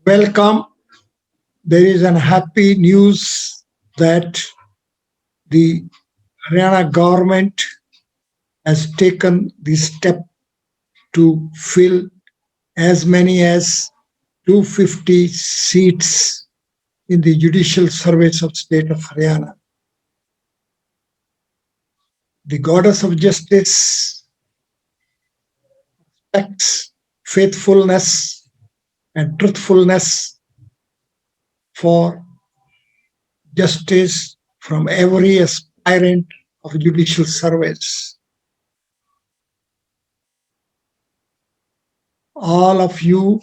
Welcome. There is an happy news that the Haryana government has taken the step to fill as many as 250 seats in the judicial service of state of Haryana. The goddess of justice expects faithfulness and truthfulness for justice from every aspirant of judicial service. All of you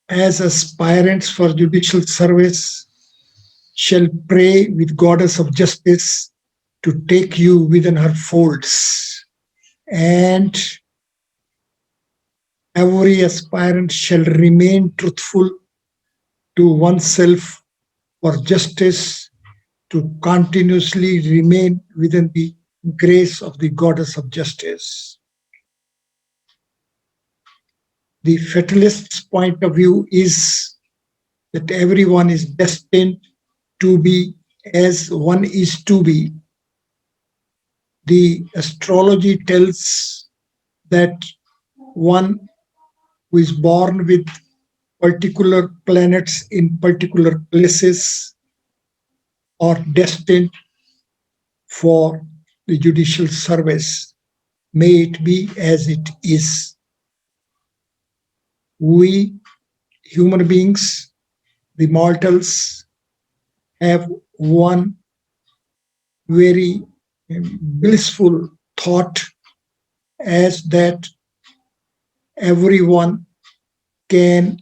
as aspirants for judicial service shall pray with goddess of justice to take you within her folds, and every aspirant shall remain truthful to oneself for justice to continuously remain within the grace of the goddess of justice. The fatalist's point of view is that everyone is destined to be as one is to be. The astrology tells that one who is born with particular planets in particular places are destined for the judicial service. May it be as it is. We human beings, the mortals, have one very blissful thought, as that everyone can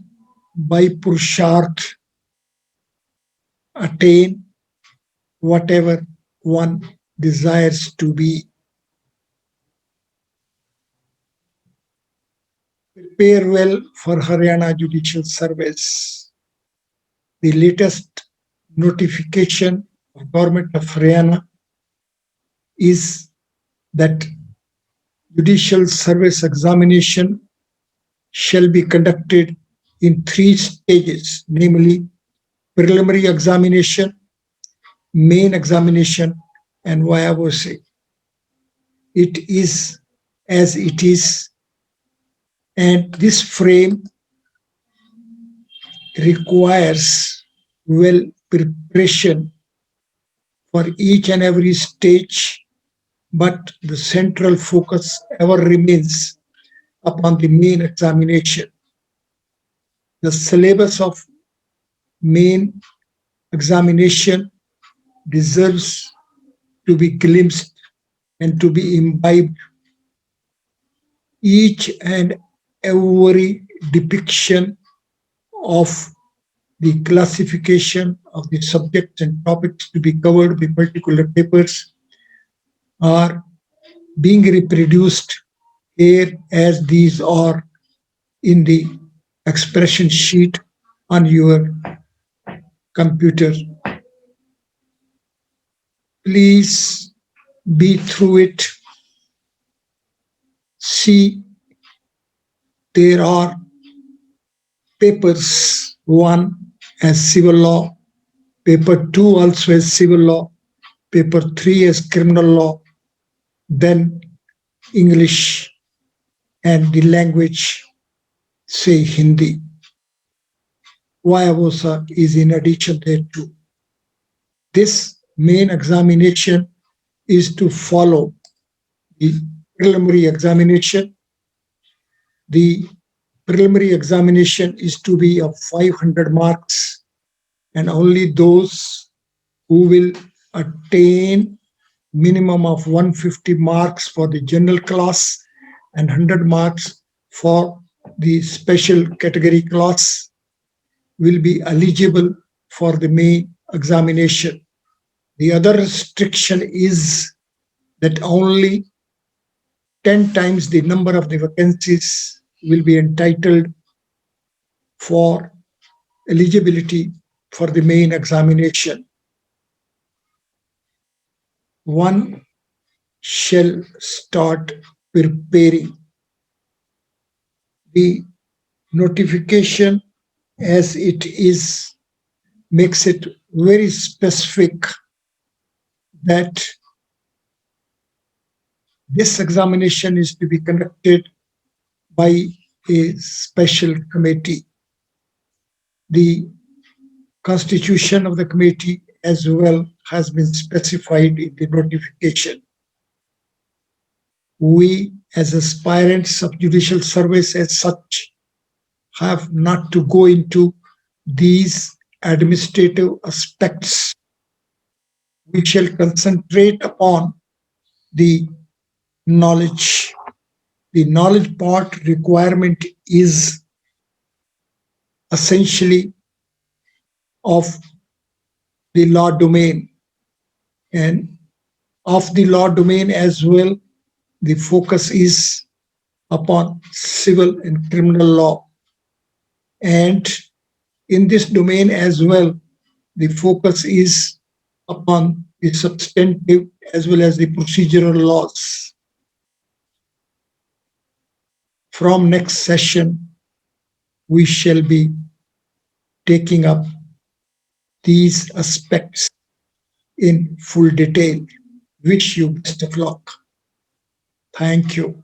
by Purusharth attain whatever one desires to be. Prepare well for Haryana Judicial Service. The latest notification of Government of Haryana is that judicial service examination shall be conducted in 3 stages, namely preliminary examination, main examination, and viva voce. It is as it is, and this frame requires well preparation for each and every stage, but the central focus ever remains upon the main examination. The syllabus of main examination deserves to be glimpsed and to be imbibed. Each and every depiction of the classification of the subjects and topics to be covered by particular papers are being reproduced here as these are in the expression sheet on your computer. Please be through it. See, there are papers 1 as civil law, paper 2 also as civil law, paper 3 as criminal law, then English, and the language, say Hindi. Viva voce is in addition thereto. This main examination is to follow the preliminary examination. The preliminary examination is to be of 500 marks, and only those who will attain minimum of 150 marks for the general class and 100 marks for the special category class will be eligible for the main examination. The other restriction is that only 10 times the number of the vacancies will be entitled for eligibility for the main examination. One shall start preparing. The notification, as it is, makes it very specific that this examination is to be conducted by a special committee. The constitution of the committee as well has been specified in the notification. We, as aspirants of judicial service as such, have not to go into these administrative aspects. We shall concentrate upon the knowledge. The knowledge part requirement is essentially of the law domain, and of the law domain as well, the focus is upon civil and criminal law. And in this domain as well, the focus is upon the substantive as well as the procedural laws. From next session, we shall be taking up these aspects in full detail. Wish you best of luck. Thank you.